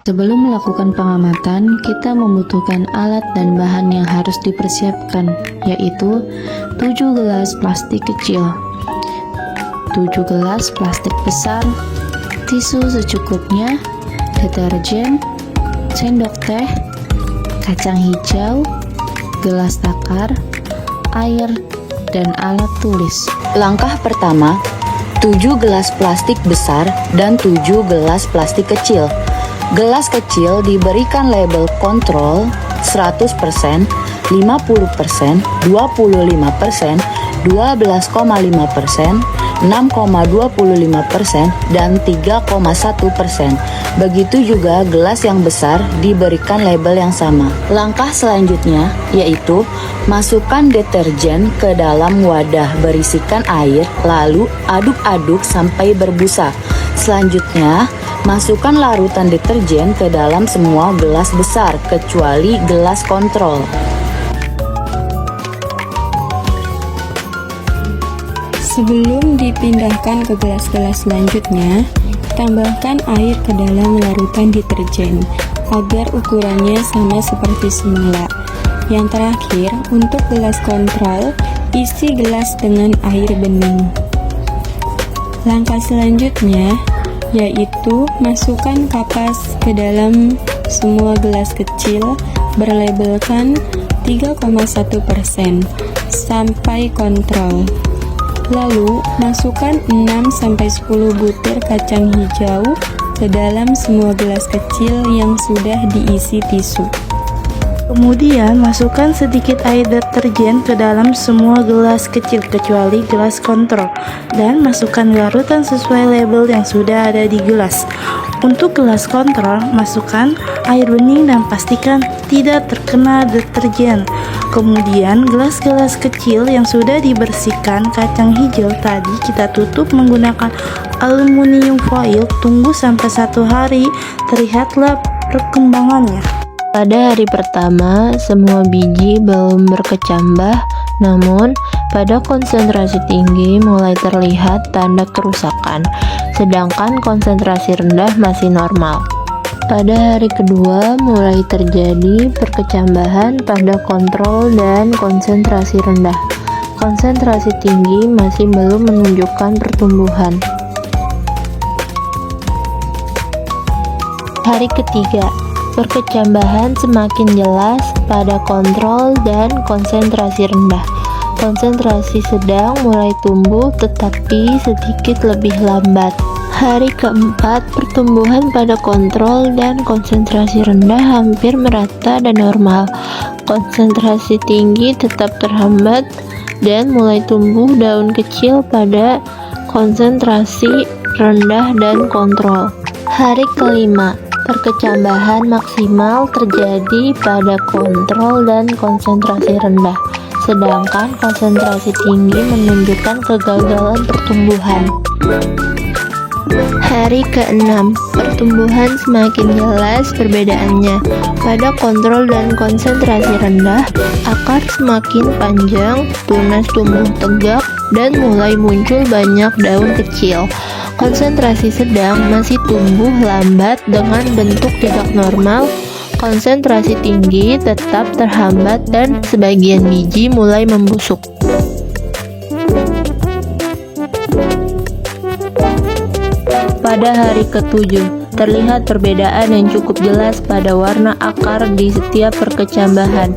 Sebelum melakukan pengamatan, kita membutuhkan alat dan bahan yang harus dipersiapkan, yaitu 7 gelas plastik kecil, 7 gelas plastik besar, tisu secukupnya, deterjen, sendok teh, kacang hijau, gelas takar, air, dan alat tulis. Langkah pertama, 7 gelas plastik besar dan 7 gelas plastik kecil. Gelas kecil diberikan label kontrol 100%, 50%, 25%, 12,5%, 6,25%, dan 3,1%. Begitu juga gelas yang besar diberikan label yang sama. Langkah selanjutnya yaitu masukkan deterjen ke dalam wadah berisikan air, lalu aduk-aduk sampai berbusa. Selanjutnya, masukkan larutan deterjen ke dalam semua gelas besar kecuali gelas kontrol. Sebelum dipindahkan ke gelas-gelas selanjutnya, tambahkan air ke dalam larutan deterjen agar ukurannya sama seperti semula. Yang terakhir, untuk gelas kontrol, isi gelas dengan air bening. Langkah selanjutnya yaitu masukkan kapas ke dalam semua gelas kecil berlabelkan 3,1% sampai kontrol. Lalu, masukkan 6-10 butir kacang hijau ke dalam semua gelas kecil yang sudah diisi tisu. Kemudian, masukkan sedikit air deterjen ke dalam semua gelas kecil kecuali gelas kontrol dan masukkan larutan sesuai label yang sudah ada di gelas. Untuk gelas kontrol, masukkan air bening dan pastikan tidak terkena deterjen. Kemudian, gelas-gelas kecil yang sudah dibersihkan kacang hijau tadi kita tutup menggunakan aluminium foil. Tunggu sampai 1 hari, terlihatlah perkembangannya. Pada hari pertama, semua biji belum berkecambah, namun pada konsentrasi tinggi mulai terlihat tanda kerusakan, sedangkan konsentrasi rendah masih normal. Pada hari kedua, mulai terjadi perkecambahan pada kontrol dan konsentrasi rendah. Konsentrasi tinggi masih belum menunjukkan pertumbuhan. Hari ketiga, perkecambahan semakin jelas pada kontrol dan konsentrasi rendah. Konsentrasi sedang mulai tumbuh tetapi sedikit lebih lambat. Hari keempat, pertumbuhan pada kontrol dan konsentrasi rendah hampir merata dan normal. Konsentrasi tinggi tetap terhambat dan mulai tumbuh daun kecil pada konsentrasi rendah dan kontrol. Hari kelima, perkecambahan maksimal terjadi pada kontrol dan konsentrasi rendah, sedangkan konsentrasi tinggi menunjukkan kegagalan pertumbuhan. Hari ke-6, pertumbuhan semakin jelas perbedaannya. Pada kontrol dan konsentrasi rendah, akar semakin panjang, tunas tumbuh tegak, dan mulai muncul banyak daun kecil. Konsentrasi sedang masih tumbuh lambat dengan bentuk tidak normal. Konsentrasi tinggi tetap terhambat dan sebagian biji mulai membusuk. Pada hari ke-7, terlihat perbedaan yang cukup jelas pada warna akar di setiap perkecambahan.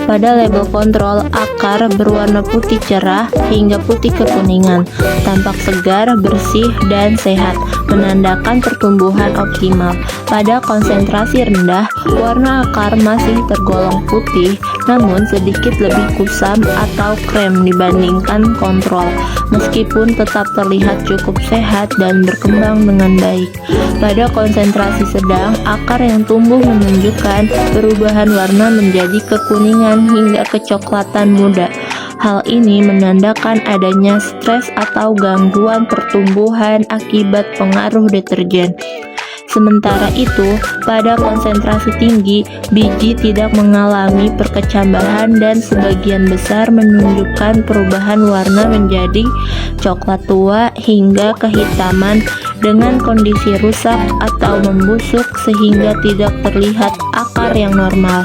Pada label kontrol, akar berwarna putih cerah hingga putih kekuningan, tampak segar, bersih, dan sehat, menandakan pertumbuhan optimal. Pada konsentrasi rendah, warna akar masih tergolong putih, namun sedikit lebih kusam atau krem dibandingkan kontrol, meskipun tetap terlihat cukup sehat dan berkembang dengan baik. Pada konsentrasi sedang, akar yang tumbuh menunjukkan perubahan warna menjadi kekuningan hingga kecoklatan muda. Hal ini menandakan adanya stres atau gangguan pertumbuhan akibat pengaruh deterjen. Sementara itu, pada konsentrasi tinggi, biji tidak mengalami perkecambahan dan sebagian besar menunjukkan perubahan warna menjadi coklat tua hingga kehitaman dengan kondisi rusak atau membusuk sehingga tidak terlihat akar yang normal.